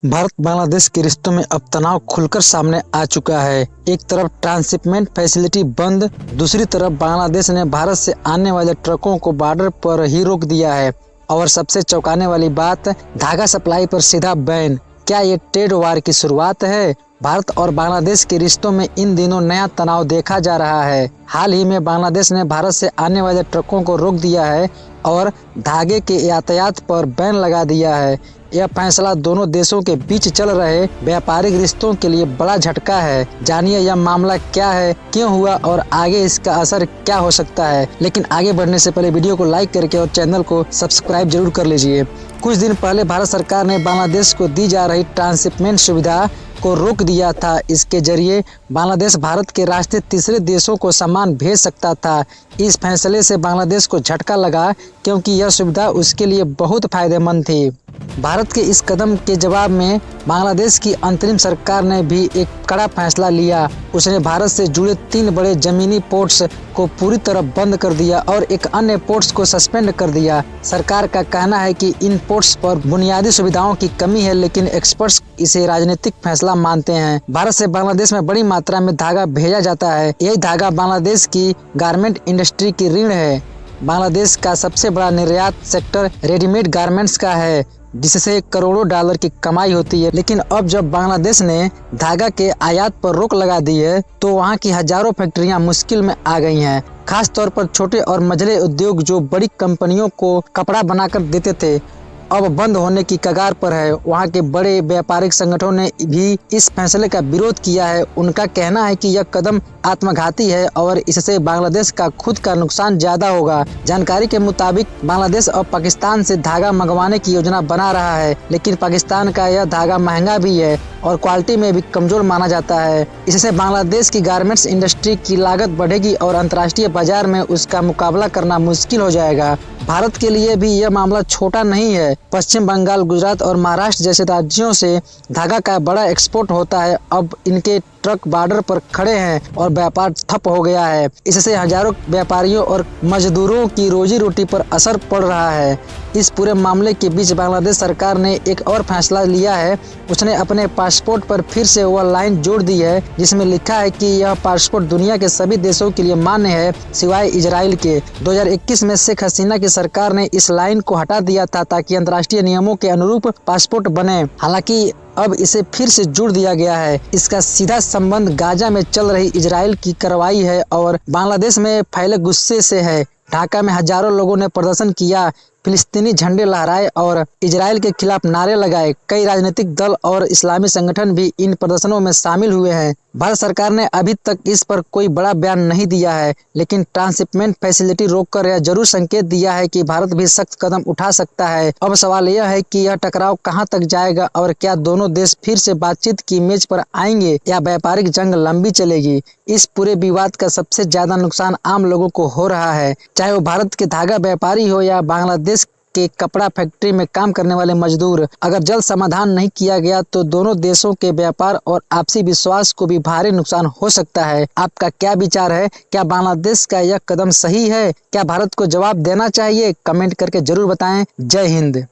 भारत बांग्लादेश के रिश्तों में अब तनाव खुलकर सामने आ चुका है। एक तरफ ट्रांसशिपमेंट फैसिलिटी बंद, दूसरी तरफ बांग्लादेश ने भारत से आने वाले ट्रकों को बॉर्डर पर ही रोक दिया है। और सबसे चौंकाने वाली बात, धागा सप्लाई पर सीधा बैन। क्या ये ट्रेड वार की शुरुआत है? भारत और बांग्लादेश के रिश्तों में इन दिनों नया तनाव देखा जा रहा है। हाल ही में बांग्लादेश ने भारत से आने वाले ट्रकों को रोक दिया है और धागे के यातायात पर बैन लगा दिया है। यह फैसला दोनों देशों के बीच चल रहे व्यापारिक रिश्तों के लिए बड़ा झटका है। जानिए यह मामला क्या है, क्यों हुआ और आगे इसका असर क्या हो सकता है। लेकिन आगे बढ़ने से पहले वीडियो को लाइक करके और चैनल को सब्सक्राइब जरूर कर लीजिए। कुछ दिन पहले भारत सरकार ने बांग्लादेश को दी जा रही ट्रांसशिपमेंट सुविधा को रोक दिया था। इसके जरिए बांग्लादेश भारत के रास्ते तीसरे देशों को सामान भेज सकता था। इस फैसले से बांग्लादेश को झटका लगा, क्योंकि यह सुविधा उसके लिए बहुत फायदेमंद थी। भारत के इस कदम के जवाब में बांग्लादेश की अंतरिम सरकार ने भी एक कड़ा फैसला लिया। उसने भारत से जुड़े 3 बड़े जमीनी पोर्ट्स को पूरी तरह बंद कर दिया और एक अन्य पोर्ट्स को सस्पेंड कर दिया। सरकार का कहना है कि इन पोर्ट्स पर बुनियादी सुविधाओं की कमी है, लेकिन एक्सपर्ट्स इसे राजनीतिक फैसला मानते हैं। भारत से बांग्लादेश में बड़ी मात्रा में धागा भेजा जाता है। यही धागा बांग्लादेश की गारमेंट इंडस्ट्री की रीढ़ है। बांग्लादेश का सबसे बड़ा निर्यात सेक्टर रेडीमेड गारमेंट्स का है, जिससे करोड़ों डॉलर की कमाई होती है। लेकिन अब जब बांग्लादेश ने धागा के आयात पर रोक लगा दी है, तो वहां की हजारों फैक्ट्रियां मुश्किल में आ गई हैं। खास तौर पर छोटे और मझले उद्योग जो बड़ी कंपनियों को कपड़ा बनाकर देते थे, अब बंद होने की कगार पर है। वहां के बड़े व्यापारिक संगठनों ने भी इस फैसले का विरोध किया है। उनका कहना है कि यह कदम आत्मघाती है और इससे बांग्लादेश का खुद का नुकसान ज्यादा होगा। जानकारी के मुताबिक बांग्लादेश अब पाकिस्तान से धागा मंगवाने की योजना बना रहा है, लेकिन पाकिस्तान का यह धागा महंगा भी है और क्वालिटी में भी कमजोर माना जाता है। इससे बांग्लादेश की गारमेंट्स इंडस्ट्री की लागत बढ़ेगी और अंतर्राष्ट्रीय बाजार में उसका मुकाबला करना मुश्किल हो जाएगा। भारत के लिए भी यह मामला छोटा नहीं है। पश्चिम बंगाल, गुजरात और महाराष्ट्र जैसे राज्यों से धागा का बड़ा एक्सपोर्ट होता है। अब इनके ट्रक बॉर्डर पर खड़े हैं और व्यापार ठप हो गया है। इससे हजारों व्यापारियों और मजदूरों की रोजी रोटी पर असर पड़ रहा है। इस पूरे मामले के बीच बांग्लादेश सरकार ने एक और फैसला लिया है। उसने अपने पासपोर्ट पर फिर से वह लाइन जोड़ दी है जिसमें लिखा है कि यह पासपोर्ट दुनिया के सभी देशों के लिए मान्य है, सिवाय इजराइल के। 2021 में शेख हसीना की सरकार ने इस लाइन को हटा दिया था ताकि अंतर्राष्ट्रीय नियमों के अनुरूप पासपोर्ट बने। हालांकि अब इसे फिर से जोड़ दिया गया है। इसका सीधा संबंध गाजा में चल रही इजराइल की कार्रवाई है और बांग्लादेश में फैले गुस्से से है। ढाका में हजारों लोगों ने प्रदर्शन किया, फिलिस्तीनी झंडे लहराए और इजराइल के खिलाफ नारे लगाए। कई राजनीतिक दल और इस्लामी संगठन भी इन प्रदर्शनों में शामिल हुए हैं। भारत सरकार ने अभी तक इस पर कोई बड़ा बयान नहीं दिया है, लेकिन ट्रांसशिपमेंट फैसिलिटी रोककर यह जरूर संकेत दिया है कि भारत भी सख्त कदम उठा सकता है। अब सवाल यह है कि यह टकराव कहां तक जाएगा और क्या दोनों देश फिर से बातचीत की मेज पर आएंगे या व्यापारिक जंग लंबी चलेगी। इस पूरे विवाद का सबसे ज्यादा नुकसान आम लोगों को हो रहा है, चाहे वो भारत के धागा व्यापारी हो या बांग्लादेश के कपड़ा फैक्ट्री में काम करने वाले मजदूर। अगर जल्द समाधान नहीं किया गया तो दोनों देशों के व्यापार और आपसी विश्वास को भी भारी नुकसान हो सकता है। आपका क्या विचार है? क्या बांग्लादेश का यह कदम सही है? क्या भारत को जवाब देना चाहिए? कमेंट करके जरूर बताएं। जय हिंद।